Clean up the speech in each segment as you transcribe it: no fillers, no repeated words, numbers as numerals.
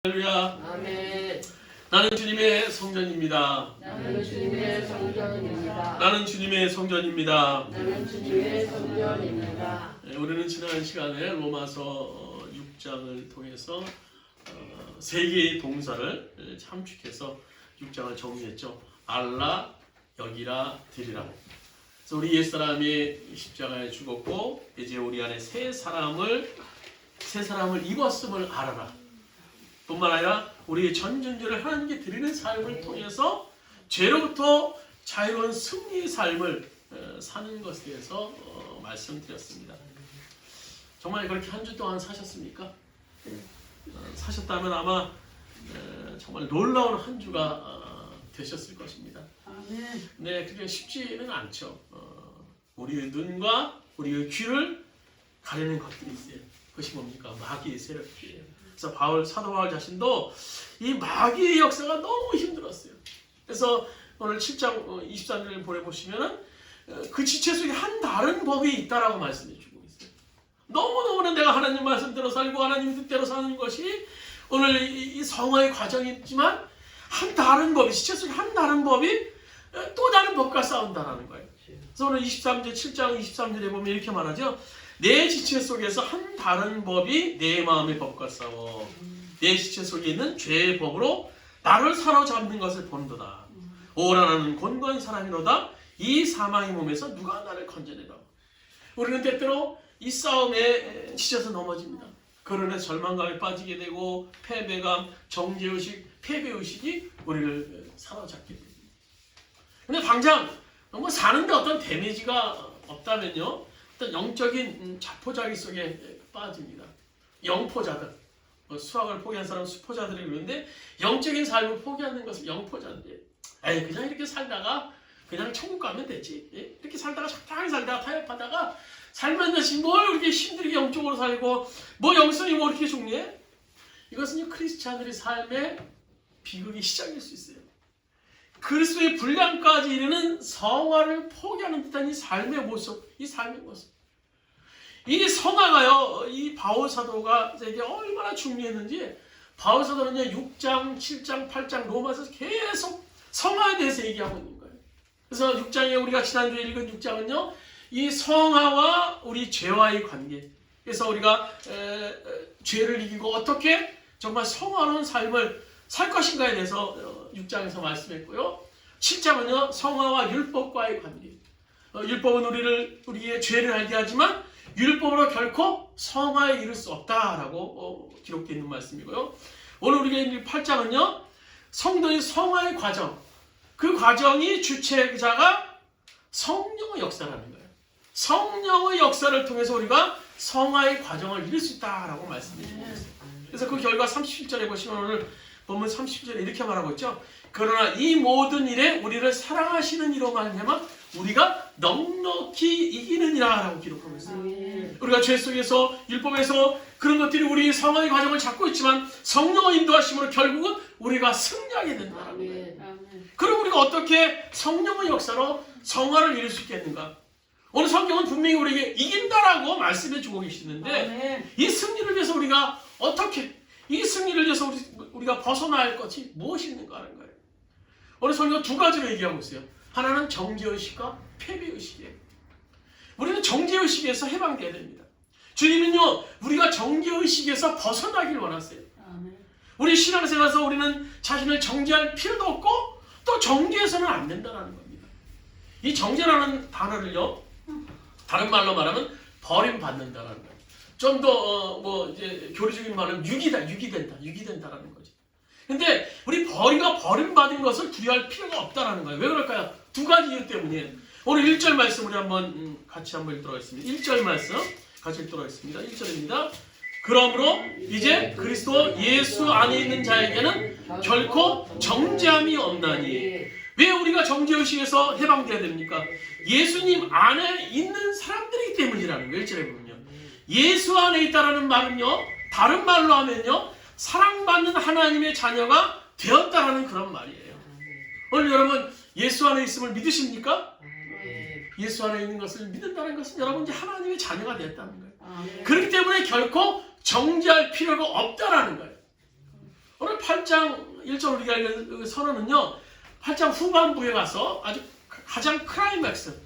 할렐루야. 아멘. 나는 주님의 성전입니다. 나는 주님의 성전입니다. 나는 주님의 성전입니다. 나는 주님의 성전입니다. 우리는 지난 시간에 로마서 6장을 통해서 세 개의 동사를 함축해서 6장을 정리했죠. 알라, 여기라, 드리라. 그래서 우리 옛사람이 십자가에 죽었고 이제 우리 안에 새 사람을 입었음을 알아라. 뿐만 아니라 우리의 전전주를 하나님께 드리는 삶을 통해서 죄로부터 자유로운 승리의 삶을 사는 것에 대해서 말씀드렸습니다. 정말 그렇게 한 주 동안 사셨습니까? 사셨다면 아마 정말 놀라운 한 주가 되셨을 것입니다. 아멘. 네, 그게 쉽지는 않죠. 우리의 눈과 우리의 귀를 가리는 것들이 있어요. 그것이 뭡니까? 마귀의 세력이에요. 그래서 사도 바울 자신도 이 마귀의 역사가 너무 힘들었어요. 그래서 오늘 7장 23절을 보내보시면은 그 지체 속에 한 다른 법이 있다라고 말씀해 주고 있어요. 너무너무 내가 하나님 말씀대로 살고 하나님 뜻대로 사는 것이 오늘 이 성화의 과정이 있지만 한 다른 법이, 지체 속에 한 다른 법이 또 다른 법과 싸운다라는 거예요. 그래서 오늘 7장 23절에 보면 이렇게 말하죠. 내 지체 속에서 한 다른 법이 내 마음의 법과 싸워 내 지체 속에 있는 죄의 법으로 나를 사로잡는 것을 본도다. 오라 나는 곤고한 사람이로다. 이 사망의 몸에서 누가 나를 건져내라. 우리는 때때로 이 싸움에 지쳐서 넘어집니다. 그러나 절망감에 빠지게 되고 패배감, 정죄의식, 패배의식이 우리를 사로잡게 됩니다. 근데 당장 뭐 사는데 어떤 데미지가 없다면요, 어떤 영적인 자포자기 속에 빠집니다. 영포자들, 수학을 포기한 사람은 수포자들이 그러는데 영적인 삶을 포기하는 것은 영포자인데, 에이 그냥 이렇게 살다가 그냥 천국 가면 되지. 이렇게 살다가 적당히 살다가 타협하다가 살면 되지. 뭘 그렇게 힘들게 영적으로 살고 뭐 영성이 뭐 이렇게 중요해? 이것은 크리스찬들의 삶의 비극의 시작일 수 있어요. 그리스도의 분량까지 이르는 성화를 포기하는 듯한 이 삶의 모습, 이 삶의 모습. 이 성화가요, 이 바울 사도가 이게 얼마나 중요했는지 바울 사도는요 6장, 7장, 8장 로마서 계속 성화에 대해서 얘기하고 있는 거예요. 그래서 6장에 우리가 지난주에 읽은 6장은요 이 성화와 우리 죄와의 관계, 그래서 우리가 죄를 이기고 어떻게 정말 성화로운 삶을 살 것인가에 대해서 6장에서 말씀했고요. 7장은요 성화와 율법과의 관계. 율법은 우리의 죄를 알게 하지만 율법으로 결코 성화에 이를 수 없다라고 기록되어 있는 말씀이고요. 오늘 우리가 읽는 8장은요 성도의 성화의 과정, 그 과정이 주체자가 성령의 역사라는 거예요. 성령의 역사를 통해서 우리가 성화의 과정을 이룰 수 있다라고 말씀해 주고 있어요. 그래서 그 결과 37절에 보시면 오늘 본문 30절에 이렇게 말하고 있죠. 그러나 이 모든 일에 우리를 사랑하시는 이로 말미암아 우리가 넉넉히 이기느니라 라고 기록하고 있어요. 우리가 죄 속에서 율법에서 그런 것들이 우리 성화의 과정을 잡고 있지만 성령의 인도하심으로 결국은 우리가 승리하게 된다는 거예요. 그럼 우리가 어떻게 성령의 역사로 성화를 이룰 수 있겠는가? 오늘 성경은 분명히 우리에게 이긴다라고 말씀해 주고 계시는데 이 승리를 위해서 우리가 어떻게, 이 승리를 위해서 우리가 벗어나야 할 것이 무엇이 있는가 하는 거예요. 오늘 성경은 두 가지로 얘기하고 있어요. 하나는 정죄의식과 패배의식이에요. 우리는 정죄의식에서 해방돼야 됩니다. 주님은요 우리가 정죄의식에서 벗어나길 원하세요. 우리 신앙생활에서 우리는 자신을 정죄할 필요도 없고 또 정죄해서는 안 된다는 겁니다. 이 정죄라는 단어를요 다른 말로 말하면 버림받는다는 거예요. 좀 더 이제 교리적인 말은 유기된다라는 거죠. 근데 우리 버림받은 것을 두려워할 필요가 없다라는 거예요. 왜 그럴까요? 두 가지 이유 때문에. 오늘 1절 말씀 우리 같이 한번 읽도록 하겠습니다. 1절 말씀 같이 읽도록 하겠습니다. 1절입니다. 그러므로 이제 그리스도 예수 안에 있는 자에게는 결코 정죄함이 없나니. 왜 우리가 정죄의식에서 해방돼야 됩니까? 예수님 안에 있는 사람들이기 때문이라는 거예요. 1절에 보면요. 예수 안에 있다라는 말은요 다른 말로 하면요 사랑받는 하나님의 자녀가 되었다라는 그런 말이에요. 오늘 여러분 예수 안에 있음을 믿으십니까? 예수 안에 있는 것을 믿는다는 것은 여러분 이제 하나님의 자녀가 되었다는 거예요. 그렇기 때문에 결코 정죄할 필요가 없다라는 거예요. 8장 1절 우리가 읽은 선언은요, 8장 후반부에 가서 아주 가장 클라이맥스,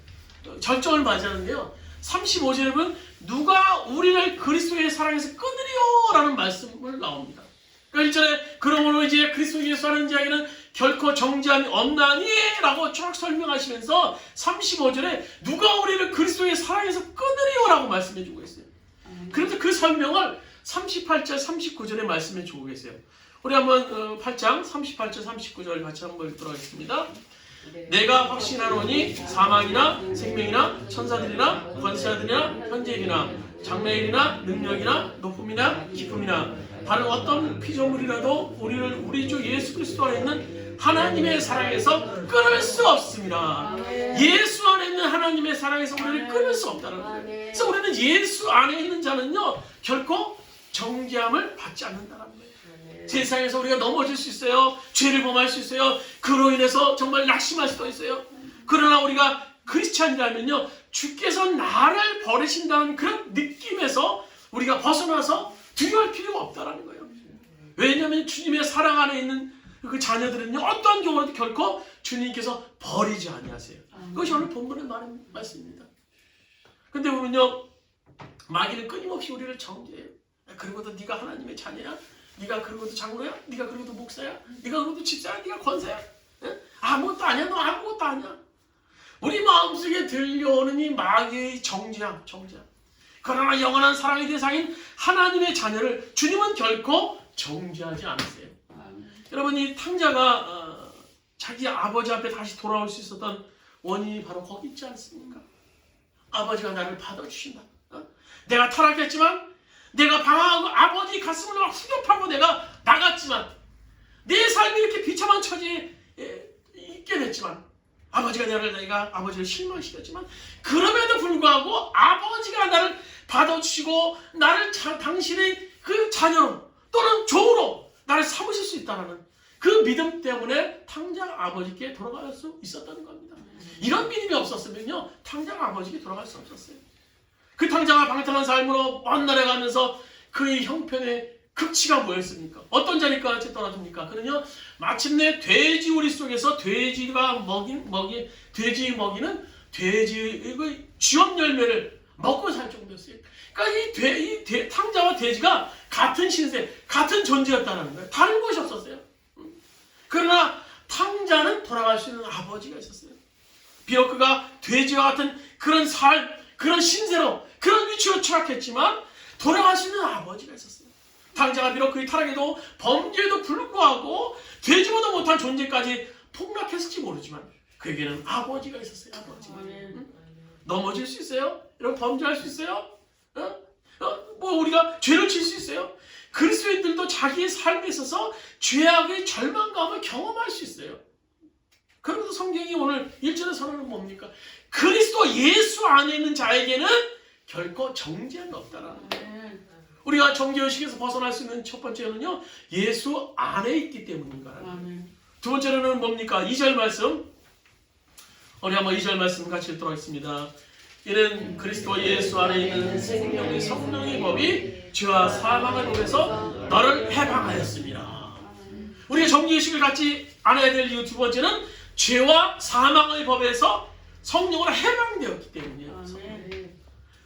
절정을 맞이하는데요. 35절에 보면 누가 우리를 그리스도의 사랑에서 끊으리요? 라는 말씀을 나옵니다. 그러니까 1절에 그러므로 이제 그리스도 예수 하는 자에게는 결코 정죄함이 없나니? 라고 쫙 설명하시면서 35절에 누가 우리를 그리스도의 사랑에서 끊으리요? 라고 말씀해 주고 있어요. 그런데 그 설명을 38절, 39절에 말씀해 주고 계세요. 우리 한번 8장 38절, 39절 같이 한번 읽도록 하겠습니다. 내가 확신하노니 사망이나 생명이나 천사들이나 권세자들이나 현재일이나 장래일이나 능력이나 높음이나 깊음이나 다른 어떤 피조물이라도 우리를 우리 주 예수 그리스도 안에 있는 하나님의 사랑에서 끊을 수 없습니다. 예수 안에 있는 하나님의 사랑에서 우리를 끊을 수 없다는 거예요. 그래서 우리는 예수 안에 있는 자는요, 결코 정죄함을 받지 않는다는 거예요. 세상에서 우리가 넘어질 수 있어요. 죄를 범할 수 있어요. 그로 인해서 정말 낙심할 수도 있어요. 그러나 우리가 크리스찬이라면요, 주께서 나를 버리신다는 그런 느낌에서 우리가 벗어나서 두려워할 필요가 없다는 거예요. 왜냐하면 주님의 사랑 안에 있는 그 자녀들은요, 어떤 경우라도 결코 주님께서 버리지 아니하세요. 그것이 오늘 본문의 말씀입니다. 근데 보면요, 마귀는 끊임없이 우리를 정죄해요. 그리고도 네가 하나님의 자녀야? 네가 그러고도 장로야? 네가 그러고도 목사야? 네가 그러고도 집사야? 네가 권사야? 응? 아무것도 아니야. 너 아무것도 아니야. 우리 마음속에 들려오는 이 마귀의 정죄함. 그러나 영원한 사랑의 대상인 하나님의 자녀를 주님은 결코 정죄하지 않으세요. 여러분, 이 탕자가 자기 아버지 앞에 다시 돌아올 수 있었던 원인이 바로 거기 있지 않습니까? 아버지가 나를 받아주신다. 내가 타락했지만, 내가 방황하고 아버지 가슴을 막 후벼파고 내가 나갔지만, 내 삶이 이렇게 비참한 처지에 있게 됐지만, 내가 아버지를 실망시켰지만, 그럼에도 불구하고 아버지가 나를 받아주시고 나를 당신의 그 자녀로 또는 종으로 나를 삼으실 수 있다는 그 믿음 때문에 탕자가 아버지께 돌아갈 수 있었다는 겁니다. 이런 믿음이 없었으면요, 탕자가 아버지께 돌아갈 수 없었어요. 그 탕자가 방탕한 삶으로 먼 나라에 가면서 그의 형편에 극치가 뭐였습니까? 어떤 자리까지 떨어집니까? 그는요, 마침내 돼지 우리 속에서 돼지가 돼지 먹이는 돼지의 쥐업 열매를 먹고 살 정도였어요. 그러니까 이 탕자와 돼지가 같은 신세, 같은 존재였다는 거예요. 다른 것이 없었어요. 그러나 탕자는 돌아갈 수 있는 아버지가 있었어요. 비록 그가 돼지와 같은 그런 그런 신세로, 그런 위치로 추락했지만 돌아갈 수 있는 아버지가 있었어요. 탕자가 비록 그의 타락에도 범죄에도 불구하고 돼지보다 못한 존재까지 폭락했을지 모르지만 그에게는 아버지가 있었어요. 아버지. 넘어질 수 있어요? 여러분, 범죄할 수 있어요? 우리가 죄를 질 수 있어요? 그리스도인들도 자기의 삶에 있어서 죄악의 절망감을 경험할 수 있어요. 그러면서 성경이 오늘 1절의 선언은 뭡니까? 그리스도 예수 안에 있는 자에게는 결코 정죄는 없다라는 거예요. 우리가 정죄의식에서 벗어날 수 있는 첫 번째는요, 예수 안에 있기 때문인가라는 거예요. 두 번째로는 뭡니까? 2절 말씀. 우리 한번 2절 말씀 같이 읽도록 하겠습니다. 이는 그리스도 예수 안에 있는 생명의 성령의 법이 죄와 사망의 법에서 너를 해방하였습니다. 우리가 정죄의식을 같이 알아야 될 이유 두 번째는 죄와 사망의 법에서 성령으로 해방되었기 때문이에요.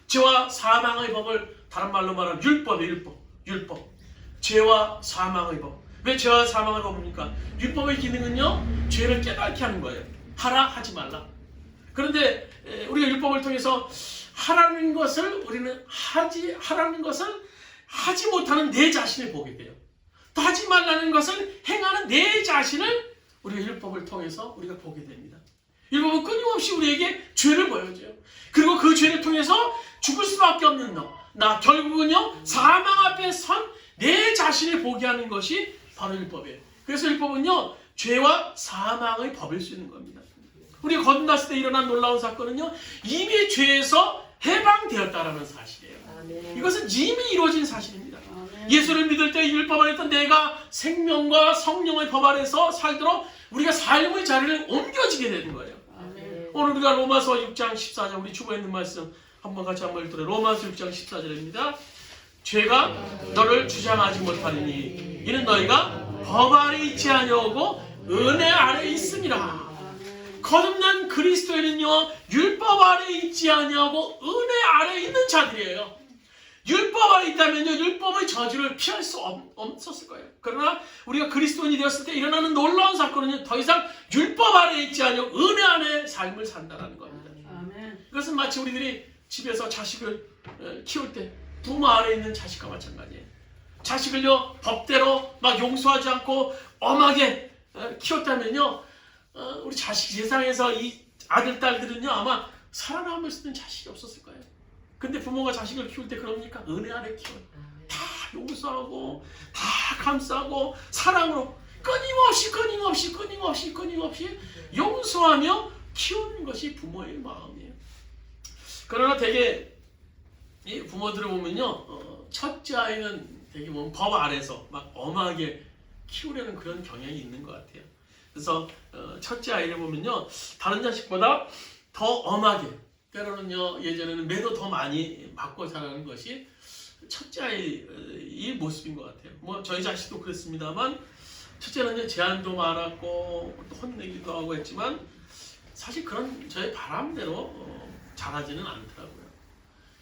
죄와 사망의 법을 다른 말로 말하면 율법. 죄와 사망의 법. 왜 죄와 사망의 법입니까? 율법의 기능은요, 죄를 깨닫게 하는 거예요. 하라, 하지 말라. 그런데 우리가 율법을 통해서 하라는 것을 우리는 하라는 것을 하지 못하는 내 자신을 보게 돼요. 또 하지 말라는 것을 행하는 내 자신을 우리가 율법을 통해서 우리가 보게 됩니다. 율법은 끊임없이 우리에게 죄를 보여줘요. 그리고 그 죄를 통해서 죽을 수밖에 없는 나 결국은요, 사망 앞에 선 내 자신을 보게 하는 것이 바로 율법이에요. 그래서 율법은요, 죄와 사망의 법일 수 있는 겁니다. 우리가 거듭났을 때 일어난 놀라운 사건은요, 이미 죄에서 해방되었다라는 사실이에요. 이것은 이미 이루어진 사실입니다. 예수를 믿을 때 율법 안에 있던 내가 생명과 성령의 법 안에서 살도록 우리가 삶의 자리를 옮겨지게 되는 거예요. 오늘 우리가 로마서 6장 14절 우리 주보에 있는 말씀 한번 같이 한번 읽도록. 로마서 6장 14절입니다. 죄가 너를 주장하지 못하리니 이는 너희가 법 아래 있지 아니하고 은혜 아래 있습니다. 거듭난 그리스도인은요 율법 아래 있지 아니하고 은혜 아래 있는 자들이에요. 율법 아래 있다면요 율법의 저주를 피할 수 없었을 거예요. 그러나 우리가 그리스도인이 되었을 때 일어나는 놀라운 사건은요 더 이상 율법 아래 있지 아니하고 은혜 안에 삶을 산다는 겁니다. 이것은 마치 우리들이 집에서 자식을 키울 때 부모 아래 있는 자식과 마찬가지예요. 자식을요 법대로 막 용서하지 않고 엄하게 키웠다면요 우리 자식 세상에서 이 아들 딸들은요 아마 살아남을 수 있는 자식이 없었을 거예요. 근데 부모가 자식을 키울 때 그럽니까? 은혜 안에 키워요. 다 용서하고 다 감싸고 사랑으로 끊임없이 용서하며 키우는 것이 부모의 마음이에요. 그러나 되게 이 부모들을 보면요 첫째 아이는 되게 보면 법 아래서 막 엄하게 키우려는 그런 경향이 있는 것 같아요. 그래서 첫째 아이를 보면요 다른 자식보다 더 엄하게 때로는요 예전에는 매도 더 많이 받고 자라는 것이 첫째 아이의 모습인 것 같아요. 뭐 저희 자식도 그렇습니다만 첫째는 제한도 많았고 또 혼내기도 하고 했지만 사실 그런 저의 바람대로 자라지는 않더라고요.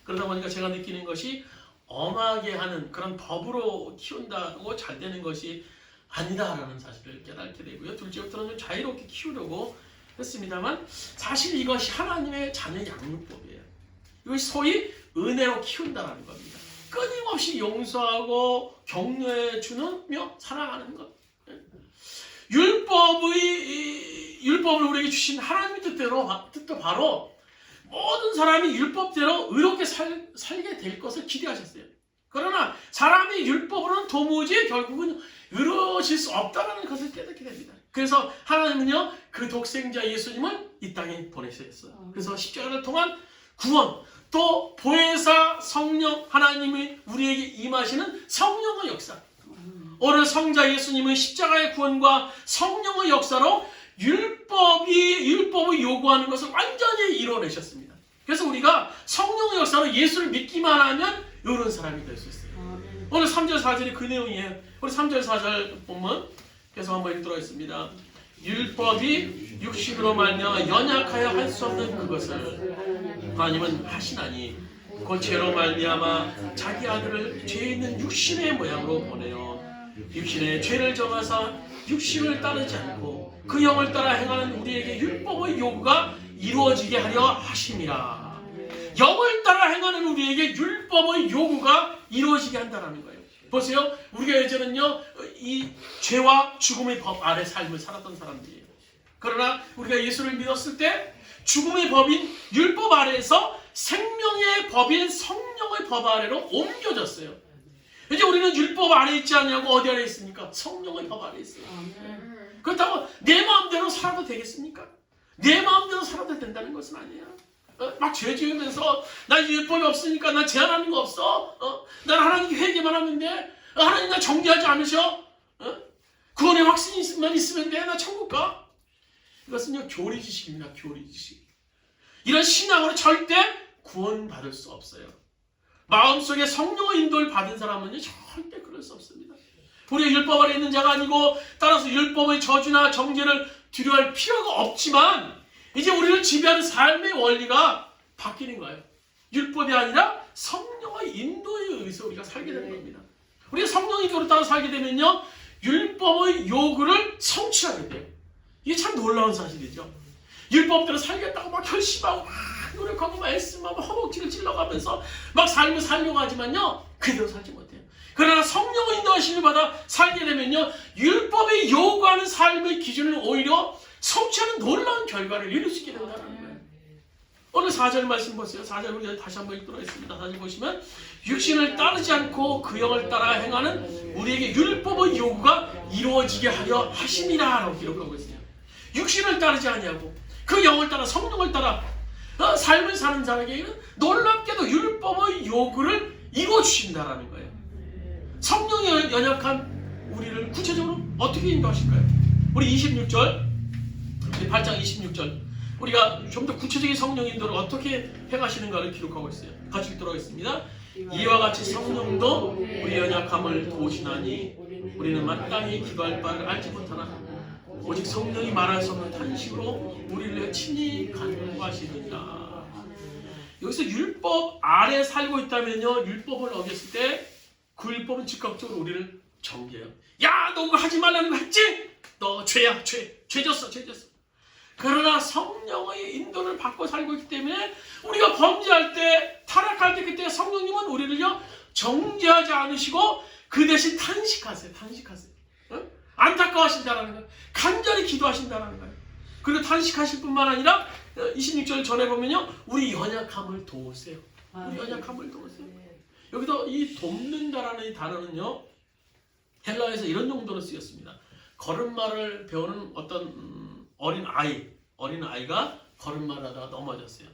그러다 보니까 제가 느끼는 것이 엄하게 하는 그런 법으로 키운다고 잘 되는 것이 아니다라는 사실을 깨닫게 되고요. 둘째부터는 좀 자유롭게 키우려고 했습니다만 사실 이것이 하나님의 자녀 양육법이에요. 이것이 소위 은혜로 키운다라는 겁니다. 끊임없이 용서하고 격려해 주며 사랑하는 것. 율법을 우리에게 주신 하나님의 뜻도 바로 모든 사람이 율법대로 의롭게 살게 될 것을 기대하셨어요. 그러나 사람이 율법으로는 도무지 결국은 이루어질 수 없다는 것을 깨닫게 됩니다. 그래서 하나님은요 그 독생자 예수님을 이 땅에 보내셨어요. 그래서 십자가를 통한 구원 또 보혜사 성령 하나님이 우리에게 임하시는 성령의 역사 오늘 성자 예수님의 십자가의 구원과 성령의 역사로 율법이 요구하는 것을 완전히 이루어내셨습니다. 그래서 우리가 성령의 역사로 예수를 믿기만 하면 이런 사람이 될 수 있어요. 오늘 3절 4절이 그 내용이에요. 우리 3절 4절 보면 계속 한번 읽도록 하겠습니다. 율법이 육신으로 말미암아 연약하여 할 수 없는 그것을 하나님은 하시나니 그 죄로 말미암아 자기 아들을 죄 있는 육신의 모양으로 보내어 육신의 죄를 정하사 육신을 따르지 않고 그 영을 따라 행하는 우리에게 율법의 요구가 이루어지게 하려 하심이라. 영을 따라 행하는 우리에게 율법의 요구가 이루어지게 한다는 거예요. 보세요. 우리가 예전은요 이 죄와 죽음의 법 아래 삶을 살았던 사람들이에요. 그러나 우리가 예수를 믿었을 때 죽음의 법인 율법 아래에서 생명의 법인 성령의 법 아래로 옮겨졌어요. 이제 우리는 율법 아래 있지 않냐고 어디 아래 있습니까? 성령의 법 아래 있어요. 그렇다고 내 마음대로 살아도 되겠습니까? 내 마음대로 살아도 된다는 것은 아니에요. 막 죄 지으면서 나 율법이 없으니까 나 제한하는 거 없어. 난 하나님께 회개만 하면 돼. 하나님 나 정죄하지 않으셔. 구원의 확신만 있으면 돼. 나 천국 가. 이것은요 교리지식입니다. 교리지식. 이런 신앙으로 절대 구원받을 수 없어요. 마음속에 성령의 인도를 받은 사람은요 절대 그럴 수 없습니다. 우리가 율법 아래 있는 자가 아니고 따라서 율법의 저주나 정죄를 두려워할 필요가 없지만 이제 우리를 지배하는 삶의 원리가 바뀌는 거예요. 율법이 아니라 성령의 인도에 의해서 우리가 살게 되는 겁니다. 우리가 성령의 인도를 따라 살게 되면요 율법의 요구를 성취하게 돼요. 이게 참 놀라운 사실이죠. 율법대로 살겠다고 막 결심하고 막 노력하고 막 애쓰고 허벅지를 찔러가면서 막 삶을 살려고 하지만요 그대로 살지 못해요. 그러나 성령의 인도하심을 받아 살게 되면요 율법이 요구하는 삶의 기준을 오히려 성취하는 놀라운 결과를 이룰 수 있게 된다는 거예요. 오늘 4절 말씀 보세요. 4절 우리 다시 한번 읽도록 하겠습니다. 4절 보시면 육신을 따르지 않고 그 영을 따라 행하는 우리에게 율법의 요구가 이루어지게 하려 하심이라 라고 기록하고 있어요. 육신을 따르지 아니하고 그 영을 따라 성령을 따라 삶을 사는 자에게는 놀랍게도 율법의 요구를 이루어주신다라는 거예요. 성령이 연약한 우리를 구체적으로 어떻게 인도하실까요? 우리 26절, 8장 26절 우리가 좀 더 구체적인 성령 인도를 어떻게 행하시는가를 기록하고 있어요. 같이 읽도록 하겠습니다. 이와 같이 성령도 우리 연약함을 도우시나니 우리는 마땅히 기도할 바를 알지 못하나 오직 성령이 말할 수 없는 탄식으로 우리를 친히 간구하시느니라. 여기서 율법 아래 살고 있다면요, 율법을 어겼을 때 그 율법은 즉각적으로 우리를 정죄해요. 야, 너 그거 하지 말라는 거 했지? 너 죄야, 죄졌어. 그러나 성령의 인도를 받고 살고 있기 때문에 우리가 범죄할 때, 타락할 때, 그때 성령님은 우리를요 정죄하지 않으시고 그 대신 탄식하세요. 응? 안타까워하신다라는 거예요. 간절히 기도하신다라는 거예요. 그리고 탄식하실 뿐만 아니라 26절 전에 보면요, 우리 연약함을 도우세요. 여기서 이 돕는다라는 이 단어는요, 헬라에서 이런 용도로 쓰였습니다. 걸음마를 배우는 어떤 어린 아이가 걸음마를 하다가 넘어졌어요.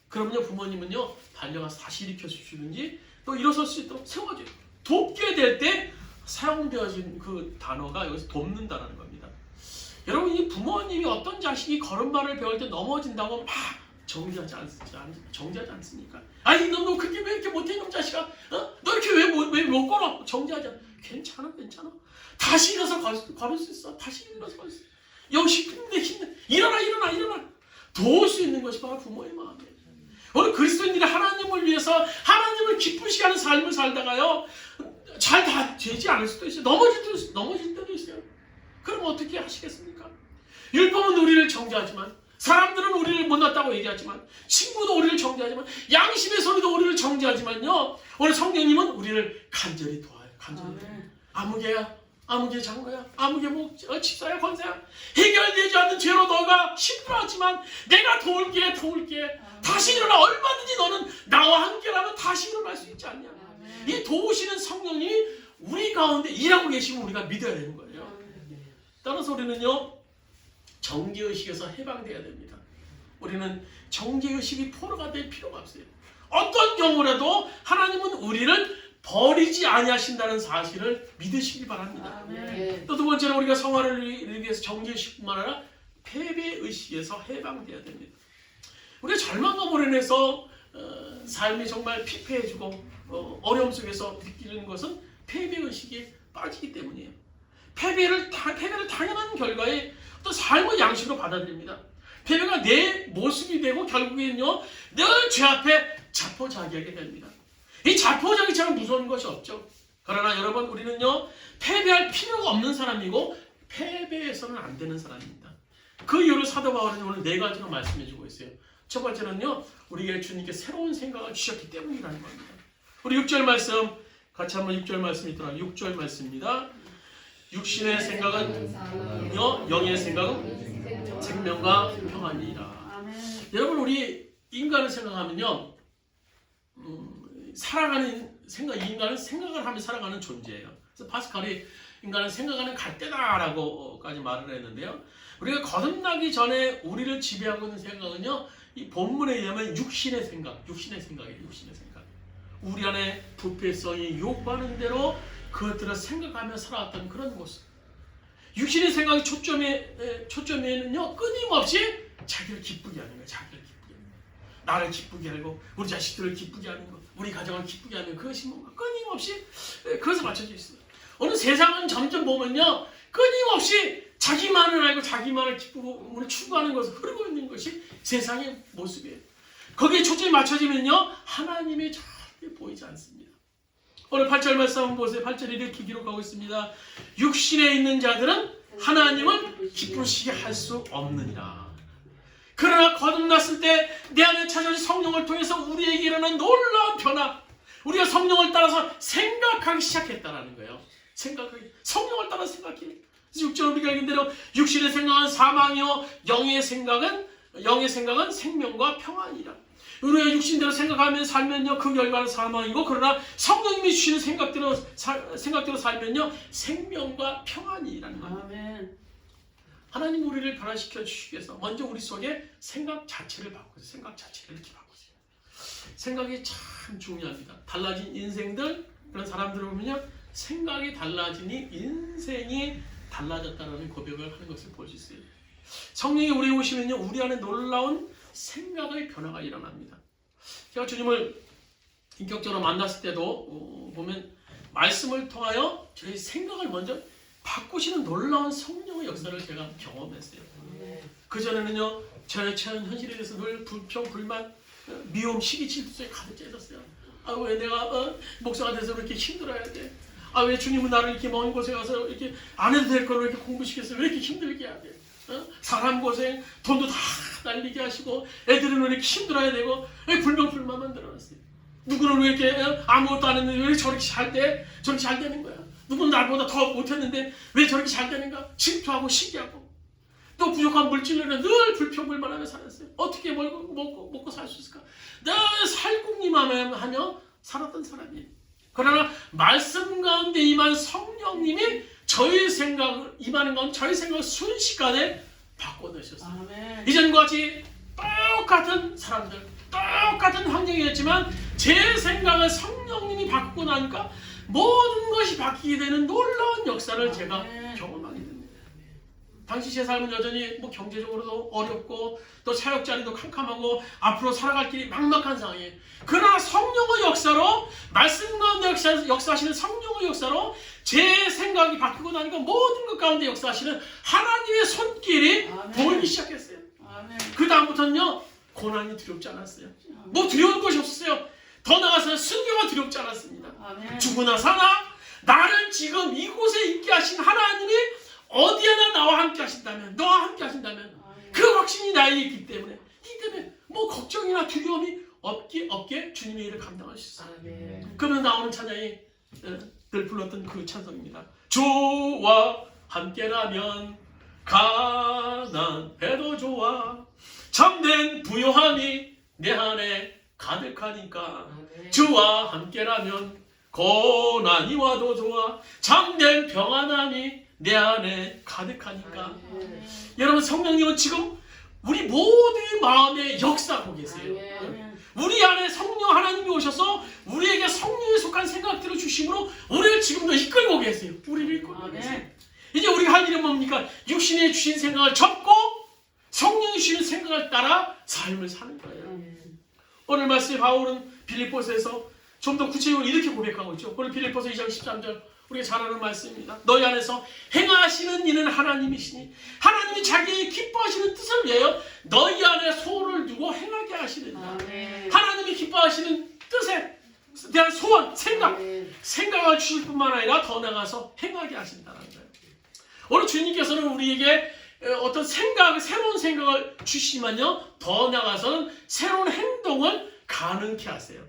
그러면요, 부모님은요 달려가서 다시 일으켜 주시든지 또 일어설 수 있도록 세워줘요. 돕게 될 때 사용되어진 그 단어가 여기서 돕는다라는 겁니다. 여러분, 이 부모님이 어떤 자식이 걸음마를 배울 때 넘어진다고 막 정죄하지 않습니까? 아니, 너 그렇게 왜 이렇게 못해, 이놈 자식아? 어? 너 이렇게 왜 못 걸어? 정죄하지 않아. 괜찮아. 다시 일어서 걸을 수 있어. 역시 힘내. 일어나. 도울 수 있는 것이 바로 부모의 마음이에요. 오늘 그리스도인들이 하나님을 위해서 하나님을 기쁘시게 하는 삶을 살다가요, 잘 다 되지 않을 수도 있어요. 넘어질 때도 있어요. 그럼 어떻게 하시겠습니까? 율법은 우리를 정죄하지만, 사람들은 우리를 못났다고 얘기하지만, 친구도 우리를 정죄하지만, 양심의 소리도 우리를 정죄하지만요, 오늘 성령님은 우리를 간절히 도와요. 아무개 장거야, 아무개 집사야, 권사야, 해결되지 않는 죄로 너가 힘들어하지만 내가 도울게. 다시 일어나. 얼마든지 너는 나와 함께라면 다시 일어날 수 있지 않냐. 이 도우시는 성령님이 우리 가운데 일하고 계시면 우리가 믿어야 되는 거예요. 따라서 우리는요, 정죄의식에서 해방돼야 됩니다. 우리는 정죄의식이 포로가 될 필요가 없어요. 어떤 경우라도 하나님은 우리를 버리지 아니하신다는 사실을 믿으시기 바랍니다. 또 두 번째로 우리가 성화를 위해서 정죄의식뿐만 아니라 패배의식에서 해방돼야 됩니다. 우리가 절망감으로 인해서 삶이 정말 피폐해지고 어려움 속에서 느끼는 것은 패배의식에 빠지기 때문이에요. 패배를 당연한 결과에 또 삶의 양식으로 받아들입니다. 패배가 내 모습이 되고 결국에는요, 늘 죄 앞에 자포자기하게 됩니다. 이 자포자기처럼 무서운 것이 없죠. 그러나 여러분, 우리는요, 패배할 필요가 없는 사람이고 패배해서는 안 되는 사람입니다. 그 이유로 사도 바울은 오늘 4가지로 말씀해주고 있어요. 첫 번째는요, 우리에게 주님께 새로운 생각을 주셨기 때문이라는 겁니다. 우리 6절 말씀 같이 한번 6절 말씀 있더라고요. 6절 말씀입니다. 육신의 생각은 영의 생각은 생명과 평안이라. 여러분, 우리 인간을 생각하면요, 살아가는 생각, 이 인간은 생각을 하며 살아가는 존재예요. 그래서 파스칼이 인간은 생각하는 갈대다라고까지 말을 했는데요. 우리가 거듭나기 전에 우리를 지배하고 있는 생각은요, 이 본문에 의하면 육신의 생각이에요. 우리 안에 부패성이 요구하는 대로 그것들을 생각하며 살아왔던 그런 모습. 육신의 생각의 초점에는요, 끊임없이 자기를 기쁘게 하는 거예요. 나를 기쁘게 하고 우리 자식들을 기쁘게 하는 것, 우리 가정을 기쁘게 하는 그것이 뭔가 끊임없이 그것에 맞춰져 있어요. 오늘 세상은 점점 보면요, 끊임없이 자기만을 알고 자기만을 기쁨을 추구하는 것을 흐르고 있는 것이 세상의 모습이에요. 거기에 초점이 맞춰지면요, 하나님이 절대 보이지 않습니다. 오늘 8절 말씀 한번 보세요. 8절에 이렇게 기록하고 있습니다. 육신에 있는 자들은 하나님을 기쁘시게 할 수 없느니라. 그러나 거듭났을 때 내 안에 찾아진 성령을 통해서 우리에게 일어난 놀라운 변화, 우리가 성령을 따라서 생각하기 시작했다는 거예요. 성령을 따라 생각해. 6절 우리가 읽은 대로 육신의 생각은 사망이요 영의 생각은 생명과 평안이라. 우리가 육신대로 생각하면 살면요, 그 결과는 사망이고, 그러나 성령님이 주시는 생각대로 살면요, 생명과 평안이라는 겁니다. 아멘. 하나님 우리를 변화시켜 주시기 위해서 먼저 우리 속에 생각 자체를 바꾸세요. 이렇게 바꾸세요. 생각이 참 중요합니다. 달라진 인생들, 그런 사람들을 보면요, 생각이 달라지니 인생이 달라졌다는 고백을 하는 것을 볼 수 있어요. 성령이 우리에 오시면요, 우리 안에 놀라운 생각의 변화가 일어납니다. 제가 주님을 인격적으로 만났을 때도 보면 말씀을 통하여 저희 생각을 먼저 바꾸시는 놀라운 성령의 역사를 제가 경험했어요. 그전에는요, 저의 처한 현실에 대해서 늘 불평, 불만, 미움, 시기, 질투에 가득 차 있었어요. 아, 왜 내가 목사가 돼서 이렇게 힘들어야 돼? 아, 왜 주님은 나를 이렇게 먼 곳에 가서 이렇게 안 해도 될 걸 왜 이렇게 공부시켰어요? 왜 이렇게 힘들게 해야 돼? 사람 고생, 돈도 다 날리게 하시고 애들은 왜 이렇게 힘들어야 되고 왜 불평불만만 늘어났어요? 누구는 왜 이렇게 아무것도 안 했는데 왜 저렇게 잘 돼? 저렇게 잘 되는 거야? 누구는 나보다 더 못했는데 왜 저렇게 잘 되는가? 질투하고 시기하고 또 부족한 물질로는 늘 불평불만하며 살았어요. 어떻게 먹고 살 수 있을까? 늘 살궁리만 하며 살았던 사람이에요. 그러나 말씀 가운데 임한 성령님이 저의 생각을 임하는 가운데 저의 생각을 순식간에 바꿔놓으셨어요. 이전과 같이 똑같은 사람들, 똑같은 환경이었지만 제 생각을 성령님이 바꾸고 나니까 모든 것이 바뀌게 되는 놀라운 역사를 제가 경험하게 됩니다. 당시 제 삶은 여전히 뭐 경제적으로도 어렵고 또 사역 자리도 캄캄하고 앞으로 살아갈 길이 막막한 상황이에요. 그러나 성령의 역사로 말씀 가운데 역사하시는 성령의 역사로 제 생각이 바뀌고 나니까 모든 것 가운데 역사하시는 하나님의 손길이 보이기 시작했어요. 그 다음부터는요, 고난이 두렵지 않았어요. 뭐 두려운 것이 없었어요. 더 나아가서 순교가 두렵지 않았습니다. 죽으나 사나 나를 지금 이곳에 있게 하신 하나님이 어디에나 나와 함께 하신다면, 너와 함께 하신다면 그 확신이 나에게 있기 때문에 뭐 걱정이나 두려움이 없게 주님의 일을 감당할 수 있어요. 그러면 나오는 찬양이 늘 불렀던 그 찬송입니다. 주와 함께라면 가난해도 좋아 참된 부요함이 내 안에 가득하니까 주와 함께라면 고난이 와도 좋아 참된 평안함이 내 안에 가득하니까. 여러분, 성령님은 지금 우리 모두의 마음에 역사하고 계세요. 우리 안에 성령 하나님이 오셔서 우리에게 성령에 속한 생각들을 주심으로 우리를 지금도 이끌고 계세요. 우리를 이끌고 계세요. 이제 우리가 할 일은 뭡니까? 육신에 주신 생각을 접고 성령이 주신 생각을 따라 삶을 사는 거예요. 오늘 말씀에 바울은 빌립보서에서 좀 더 구체적으로 이렇게 고백하고 있죠. 오늘 빌립보서 2장 13절 우리가 잘 아는 말씀입니다. 너희 안에서 행하시는 이는 하나님이시니 하나님이 자기의 기뻐하시는 뜻을 위하여 너희 안에 소원을 두고 행하게 하시느니라. 하나님이 기뻐하시는 뜻에 대한 소원, 생각을 주실 뿐만 아니라 더 나아가서 행하게 하신다는 거예요. 오늘 주님께서는 우리에게 어떤 새로운 생각을 주시지만요, 더 나아가서는 새로운 행동을 가능케 하세요.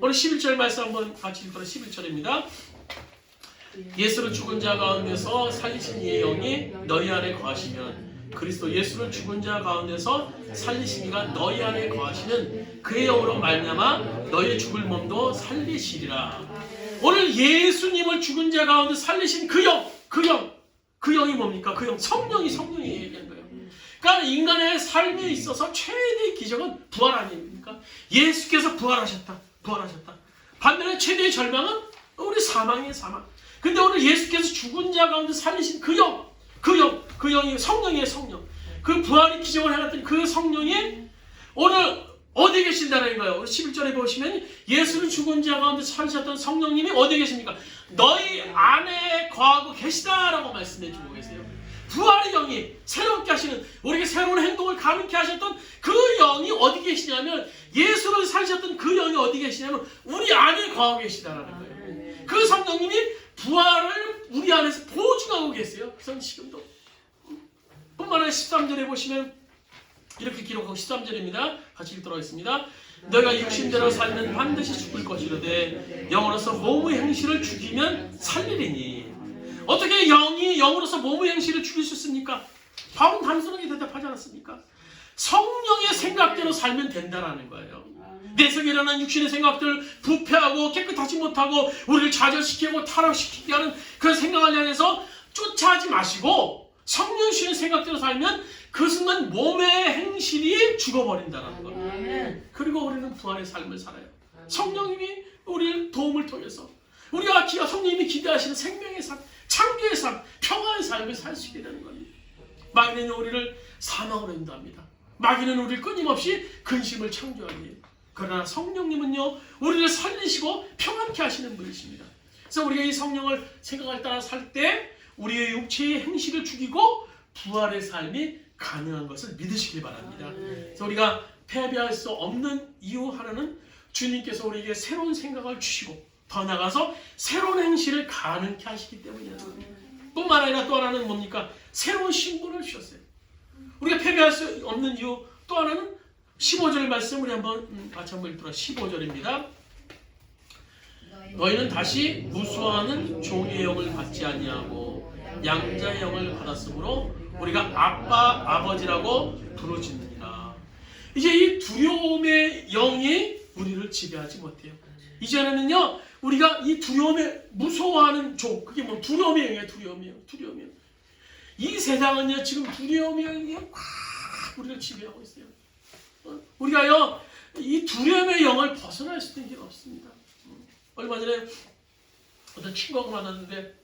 오늘 11절 말씀 한번 같이 읽도록 11절입니다. 예수를 죽은 자 가운데서 살리신 이의 영이 너희 안에 거하시면 그리스도 예수를 죽은 자 가운데서 살리신 이가 너희 안에 거하시는 그의 영으로 말미암아 너희 죽을 몸도 살리시리라. 오늘 예수님을 죽은 자 가운데 살리신 그 영이 뭡니까? 그 영, 성령이 얘기한 거예요. 그러니까 인간의 삶에 있어서 최대의 기적은 부활 아닙니까? 예수께서 부활하셨다. 반면에 최대의 절망은 우리 사망이에요, 사망. 근데 오늘 예수께서 죽은 자 가운데 살리신 그 영이 성령이에요, 성령. 그 부활의 기적을 해놨던 그 성령이 오늘 어디에 계신다는 거예요? 우리 11절에 보시면 예수를 죽은 자 가운데 살리셨던 성령님이 어디에 계십니까? 너희 안에 거하고 계시다라고 말씀해 주고 계세요. 부활의 영이 새롭게 하시는, 우리에게 새로운 행동을 가능케 하셨던 그 영이 어디 계시냐면, 예수를 살리셨던 그 영이 어디 계시냐면 우리 안에 거하고 계시다라는 거예요. 그 성령님이 부활을 우리 안에서 보증하고 계세요. 그래서 지금도 뿐만 아니라 13절에 보시면 이렇게 기록하고 13절입니다. 같이 읽도록 하겠습니다. 너희가 육신대로 살면 반드시 죽을 것이로되 영으로서 몸의 행실을 죽이면 살리리니. 어떻게 영이 영으로서 몸의 행실을 죽일 수 있습니까? 바울은 단순하게 대답하지 않았습니까? 성령의 생각대로 살면 된다라는 거예요. 내 속에 일어난 육신의 생각들, 부패하고 깨끗하지 못하고 우리를 좌절시키고 타락시키게 하는 그런 생각을 향해서 쫓아하지 마시고 성령이 주신 생각대로 살면 그 순간 몸의 행실이 죽어버린다는 거예요. 그리고 우리는 부활의 삶을 살아요. 성령님이 우리를 도움을 통해서 우리가 성령님이 기대하시는 생명의 삶, 창조의 삶, 평화의 삶을 살 수 있게 되는 겁니다. 마귀는 우리를 사망으로 인도합니다. 마귀는 우리를 끊임없이 근심을 창조하기. 그러나 성령님은요, 우리를 살리시고 평안케 하시는 분이십니다. 그래서 우리가 이 성령을 생각을 따라 살 때 우리의 육체의 행실을 죽이고 부활의 삶이 가능한 것을 믿으시길 바랍니다. 그래서 우리가 패배할 수 없는 이유 하나는 주님께서 우리에게 새로운 생각을 주시고 더 나아가서 새로운 행실을 가능케 하시기 때문이다. 뿐만 아니라 또 하나는 뭡니까? 새로운 신분을 주셨어요. 우리가 패배할 수 없는 이유 또 하나는 15절 말씀 우리 같이 한번 읽도록 15절입니다. 너희는 다시 무수하는 종의 영을 받지 아니하고 양자의 영을 받았으므로 우리가 아빠 아버지라고 부르짖느니라. 이제 이 두려움의 영이 우리를 지배하지 못해요. 이전에는요 우리가 이 두려움에 무서워하는 그게 뭐 두려움의 영이에요. 두려움의 영. 이 세상은요 지금 두려움의 영이 꽉 우리를 지배하고 있어요. 우리가요 이 두려움의 영을 벗어날 수 있는 게 없습니다. 얼마 전에 어떤 친구가 만났는데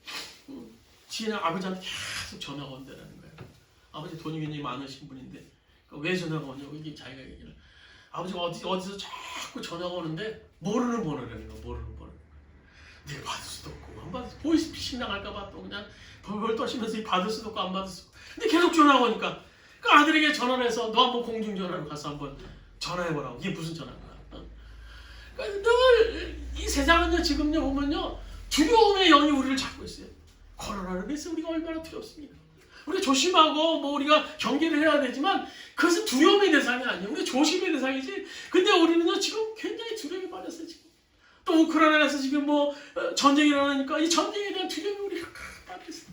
지인의 아버지한테 계속 전화가 온다는 거예요. 아버지 돈이 굉장히 많으신 분인데 왜 전화가 오냐고 이게 자기가 얘기를 아버지가 어디서 자꾸 전화가 오는데 모르는 번호라는 거야. 모르는 번호. 내가 받을 수도 없고 안 받을 수 보이스피싱 당할까봐 또 그냥 벌벌 떠시면서 받을 수도 없고 안 받을 수도 없고 근데 계속 전화가 오니까 그 아들에게 전화를 해서 너 한번 공중전화로 가서 한번 전화해보라고. 이게 무슨 전화인가? 그러니까 늘 이 세상은요 지금요 보면요 두려움의 영이 우리를 잡고 있어요. 코로나로 인해서 우리가 얼마나 두렵습니까? 우리가 조심하고 뭐 우리가 경계를 해야 되지만 그것은 두려움의 대상이 아니에요. 우리가 조심의 대상이지. 근데 우리는요 지금 굉장히 두려움에 빠졌어요. 지금 또 우크라이나에서 지금 뭐 전쟁이 일어나니까 이 전쟁에 대한 두려움이 우리가 빠졌어요.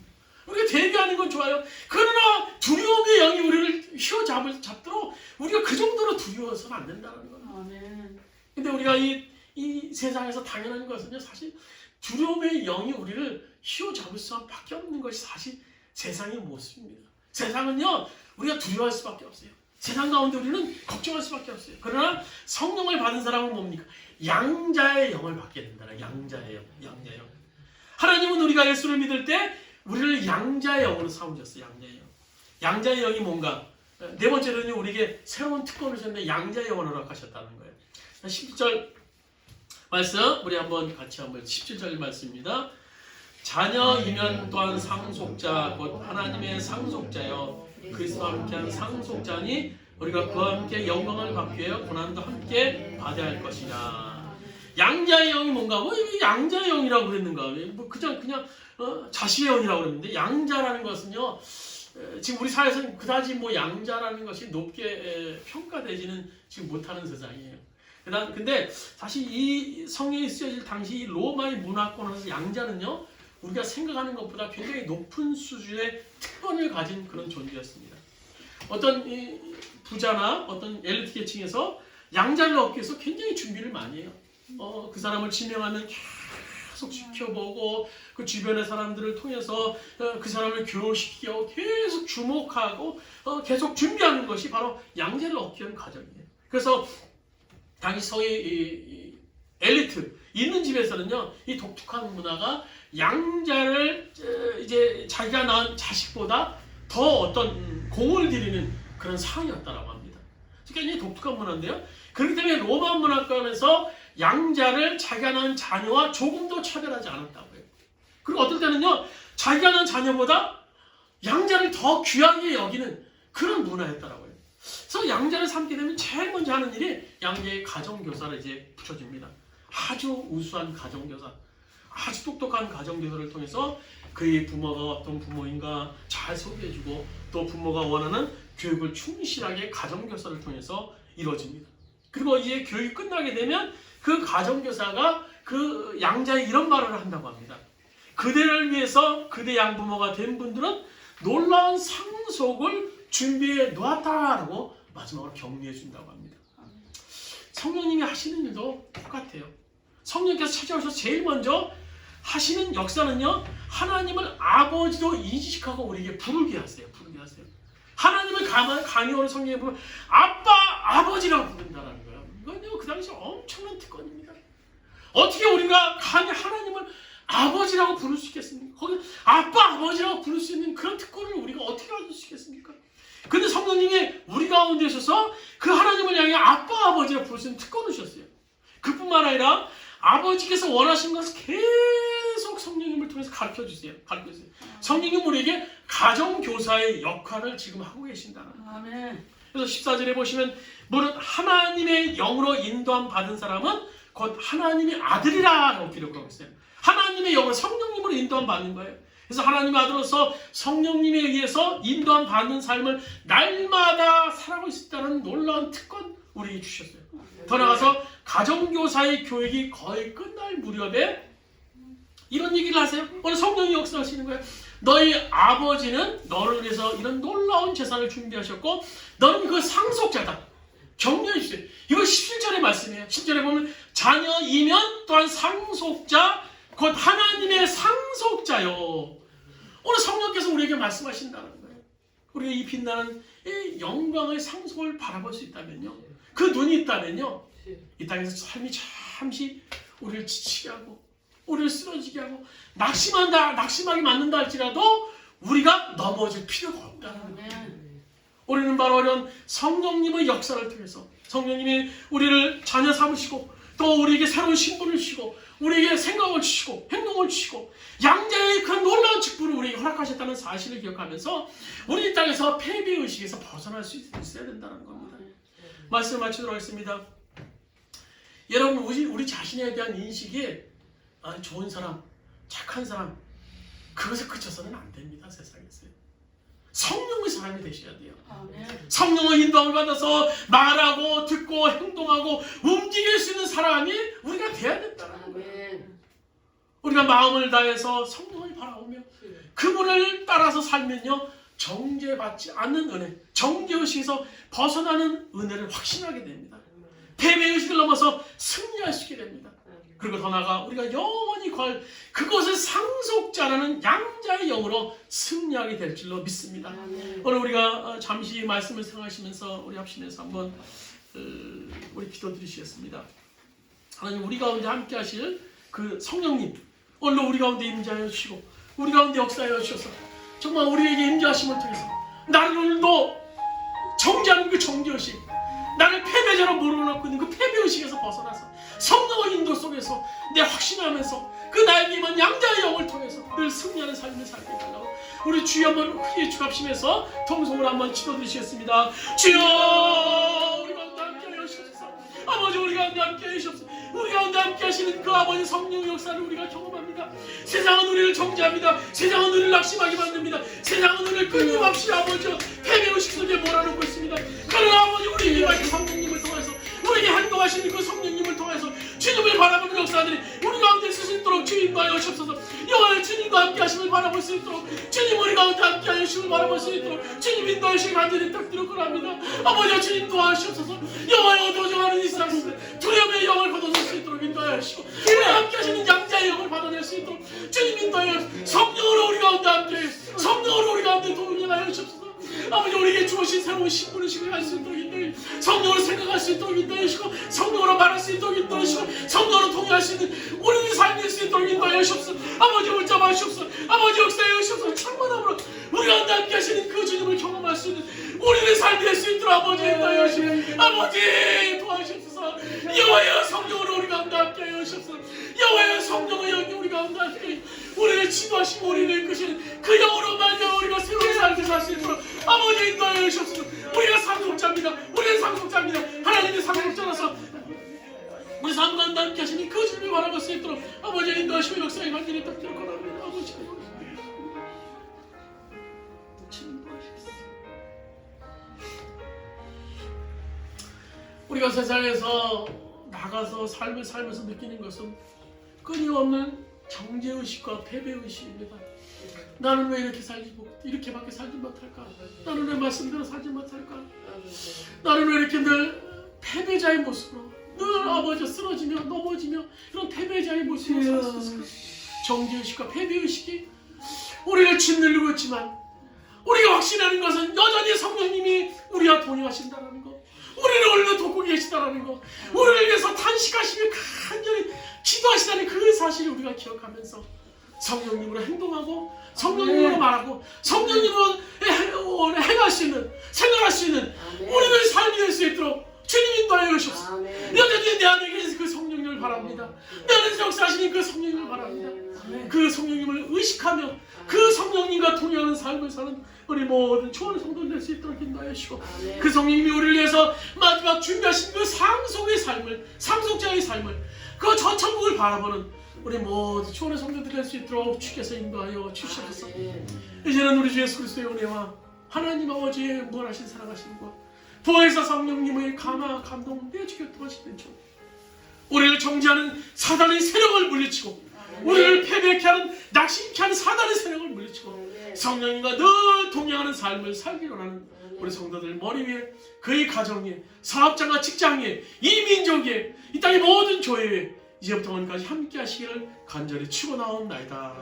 우리가 대비하는 건 좋아요. 그러나 두려움의 영이 우리를 휘어잡도록 우리가 그 정도로 두려워서는 안 된다는 거예요. 아멘. 근데 우리가 이 세상에서 당연한 것은요 사실 두려움의 영이 우리를 휘어잡을 수밖에 없는 것이 사실 세상의 모습입니다. 세상은요 우리가 두려워할 수밖에 없어요. 세상 가운데 우리는 걱정할 수밖에 없어요. 그러나 성령을 받은 사람은 뭡니까? 양자의 영을 받게 된다. 양자의 영. 하나님은 우리가 예수를 믿을 때 우리를 양자의 영으로 삼으셨어요. 양자의 영. 양자의 영이 뭔가? 네 번째로는 우리에게 새로운 특권을 주셨는데 양자의 영을 허락하셨다는 거예요. 17절 말씀 우리 같이 한번 17절 말씀입니다. 자녀이면 또한 상속자 곧 하나님의 상속자여 그리스도와 함께한 상속자니 우리가 그와 함께 영광을 받기 위하여 고난도 함께 받아야 할 것이라. 양자의 영이 뭔가? 왜 양자의 영이라고 그랬는가? 뭐 그냥 자식의 영이라고 그랬는데 양자라는 것은요 지금 우리 사회에서는 그다지 뭐 양자라는 것이 높게 평가되지는 지금 못하는 세상이에요. 근데 사실 이 성경이 쓰여질 당시 로마의 문화권에서 양자는요 우리가 생각하는 것보다 굉장히 높은 수준의 특권을 가진 그런 존재였습니다. 어떤 부자나 어떤 엘리트 계층에서 양자를 얻기 위해서 굉장히 준비를 많이 해요. 그 사람을 지명하면 계속 지켜보고 그 주변의 사람들을 통해서 그 사람을 교육시키고 계속 주목하고 계속 준비하는 것이 바로 양자를 얻기 위한 과정이에요. 그래서 당시 서의 엘리트 있는 집에서는요 이 독특한 문화가 양자를 이제 자기가 낳은 자식보다 더 어떤 공을 들이는 그런 상이었다라고 합니다. 굉장히 독특한 문화인데요. 그렇기 때문에 로마 문화권에서 양자를 자기가 낳은 자녀와 조금도 차별하지 않았다고 해요. 그리고 어떨 때는요 자기가 낳은 자녀보다 양자를 더 귀하게 여기는 그런 문화였다라고 해요. 그래서 양자를 삼게 되면 제일 먼저 하는 일이 양자의 가정교사를 이제 붙여줍니다. 아주 우수한 가정교사, 아주 똑똑한 가정교사를 통해서 그의 부모가 어떤 부모인가 잘 소개해주고 또 부모가 원하는 교육을 충실하게 가정교사를 통해서 이루어집니다. 그리고 이제 교육이 끝나게 되면 그 가정교사가 그 양자에 이런 말을 한다고 합니다. 그대를 위해서 그대 양부모가 된 분들은 놀라운 상속을 준비해 놓았다라고 마지막으로 격려해 준다고 합니다. 성령님이 하시는 일도 똑같아요. 성령께서 찾아오셔서 제일 먼저 하시는 역사는요 하나님을 아버지로 인식하고 우리에게 부르게 하세요. 하나님을 강요하는 성경에 보면 아빠 아버지라고 부른다는 거예요. 이건요 그 당시 엄청난 특권입니다. 어떻게 우리가 감히 하나님을 아버지라고 부를 수 있겠습니까? 거기 아빠 아버지라고 부를 수 있는 그런 특권을 우리가 어떻게 얻을 수 있겠습니까? 근데 성령님이 우리 가운데 오셔서 그 하나님을 향해 아빠 아버지라고 부를 수 있는 특권을 주셨어요. 그뿐만 아니라 아버지께서 원하시는 것을 계속 계속 성령님을 통해서 가르쳐 주세요. 가르쳐 주세요. 성령님 우리에게 가정교사의 역할을 지금 하고 계신다는 거예요. 아멘. 그래서 14절에 보시면 무릇 하나님의 영으로 인도함 받은 사람은 곧 하나님의 아들이라고 기록을 하고 있어요. 하나님의 영으로 성령님으로 인도함 받는 거예요. 그래서 하나님의 아들로서 성령님에 의해서 인도함 받는 삶을 날마다 살아가고 있다는 놀라운 특권 우리에게 주셨어요. 더 나아가서 가정교사의 교육이 거의 끝날 무렵에 이런 얘기를 하세요. 오늘 성령이 역사하시는 거예요. 너희 아버지는 너를 위해서 이런 놀라운 재산을 준비하셨고 너는 그 상속자다. 격려해 주세요. 이거 17절의 말씀이에요. 10절에 보면 자녀이면 또한 상속자 곧 하나님의 상속자요. 오늘 성령께서 우리에게 말씀하신다는 거예요. 우리가 이 빛나는 이 영광의 상속을 바라볼 수 있다면요. 그 눈이 있다면요. 이 땅에서 삶이 잠시 우리를 지치게 하고 우리를 쓰러지게 하고 낙심하게 만든다 할지라도 우리가 넘어질 필요가 없다는 거예요. 우리는 바로 이런 성령님의 역사를 통해서 성령님이 우리를 자녀 삼으시고 또 우리에게 새로운 신분을 주시고 우리에게 생각을 주시고 행동을 주시고 양자의 그 놀라운 직분을 우리에게 허락하셨다는 사실을 기억하면서 우리 이 땅에서 패배의식에서 벗어날 수 있어야 된다는 겁니다. 말씀을 마치도록 하겠습니다. 여러분 우리 자신에 대한 인식이 좋은 사람, 착한 사람 그것에 그쳐서는 안 됩니다. 세상에서. 성령의 사람이 되셔야 돼요. 성령의 인도함을 받아서 말하고 듣고 행동하고 움직일 수 있는 사람이 우리가 돼야 된다는 거예요. 우리가 마음을 다해서 성령을 바라보며 그분을 따라서 살면요. 정죄받지 않는 은혜, 정죄의식에서 벗어나는 은혜를 확신하게 됩니다. 패배의식을 넘어서 승리할 수 있게 됩니다. 그리고 더 나아가 우리가 영원히 갈 그것을 상속자라는 양자의 영으로 승리하게 될 줄로 믿습니다. 오늘 우리가 잠시 말씀을 생각하시면서 우리 합심해서 한번 우리 기도드리시겠습니다. 하나님 우리 가운데 함께 하실 그 성령님 오늘도 우리 가운데 임재하여 주시고 우리 가운데 역사하여 주셔서 정말 우리에게 임재하심을 통해서 나를 오늘도 정죄하는 그 정죄의식 나를 패배자로 몰아넣고 있는 그 패배의식에서 벗어나서 성령의 인도 속에서 내 확신하면서 그 나에게 임한 양자의 영을 통해서 늘 승리하는 삶을 살게 해달라고 우리 주여 한번 크게 주갑심해서 통성으로 한번 기도드리시겠습니다. 주여 우리 가운데 함께하여 주옵소서. 아버지 우리 가운데 함께하여 주옵소서. 우리 가운데 함께 하시는 그 아버지 성령 역사를 우리가 경험합니다. 세상은 우리를 정죄합니다. 세상은 우리를 낙심하게 만듭니다. 세상은 우리를 끊임없이 아버지 패배의식 속에 몰아넣고 있습니다. 그러나 아버지 우리 이와의 성령님을 통해서 우리에게 행동하시는 그 성령님을 통해서 주님을 바라보는 역사들이 우리 가운데 있을 수 있도록 주님과 하시옵소서. 여호와의 주님과 함께 하심을 바라볼 수 있도록 주님 우리 가운데 함께 하심을 바라볼 수 있도록 주님 인도하시기 간절히 뜻대로 그럽니다. 아버지 주님 도와주시옵소서. 여호와의 도정하는 이 세상 속에 두려움의 영을 거둬낼 수 있도록 인도하여 주시고 우리 함께 하시는 양자의 영을 받아낼 수 있도록 주님 인도하여 성령으로 우리 가운데 함께 성령으로 우리 가운데 동행하여 주옵소서. 아버지 우리에게 주어진 새로운 신분의식을 할 수 있도록 인도해 성령으로 생각할 수 있도록 인도해 주시고 성령으로 말할 수 있도록 인도해 주시고 성령으로 통일할 수 있는 우리의 삶이 될 수 있도록 인도해 주시옵소서. 아버지 붙잡아 주시옵소서. 아버지 역사해 주시옵소서. 충만함으로 우리 가운데 함께 하시는 그 주님을 경험할 수 있는 우리의 삶이 될 수 있도록 아버지 인도해 주시고 아버지 도와주시옵소서. 여호와의 성령으로 우리 가운데 함께 하여 주시옵소서. 여호와의 성령의 영이 우리 가운데 함께 우리를 지도하시고 우리를 이끄시는 그 영으로 말미암아 우리가 새로운 삶을 살 수 있도록 아버지 인도하여 주시옵소서. 우리가 상속자입니다. 우리는 상속자입니다. 하나님의 상속자라서 우리 삶 가운데 함께 하시니 그 주님을 바라볼 수 있도록 아버지 인도하시고 역사의 관계를 딱 들어가랍니다. 아버지 우리가 세상에서 나가서 삶을 살면서 느끼는 것은 끊임없는 정죄의식과 패배의식입니다. 나는 왜 이렇게밖에 살지 못할까? 나는 왜 말씀대로 살지 못할까? 나는 왜 이렇게 늘 패배자의 모습으로 늘 아버지 쓰러지며 넘어지며 그런 패배자의 모습으로 살 수 있을까? 정죄의식과 패배의식이 우리를 짓누르고 있지만 우리가 확신하는 것은 여전히 성령님이 우리와 동행하신다는 것, 우리를 오늘도 돕고 계시다는 것, 우리를 위해서 탄식하시며 간절히 기도하시다는 그 사실을 우리가 기억하면서 성령님으로 행동하고 성령님으로 말하고 성령님으로 행할 수 있는, 생각할 수 있는 우리의 삶이 될 수 있도록 주님 인도하여 주옵소서. 여전히 내 안에 계신 그 성령님을 바랍니다. 내 안에서 역사하시는 그 성령님을 바랍니다. 그 성령님을 의식하며 그 성령님과 동행하는 삶을 사는 우리 모든 초원의 성도들 될 수 있도록 인도하시고 그 성령님이 우리를 위해서 마지막 준비하신 그 상속의 삶을 상속자의 삶을 그 저천국을 바라보는 우리 모든 초원의 성도들 될 수 있도록 주께서 인도하여 주시옵소서. 이제는 우리 주 예수 그리스도의 은혜와 하나님 아버지의 무한하신 사랑하심과 부활사 성령님의 감동 내주게 도와주시는 주 우리를 정죄하는 사단의 세력을 물리치고 우리를 패배케 하는 낙심케 하는 사단의 세력을 물리치고 성령님과 늘 동행하는 삶을 살기로 하는 우리 성도들 머리 위에 그의 가정에 사업장과 직장에 이 민족에 이 땅의 모든 교회에 이제부터 오늘까지 함께 하시기를 간절히 축원하옵나이다.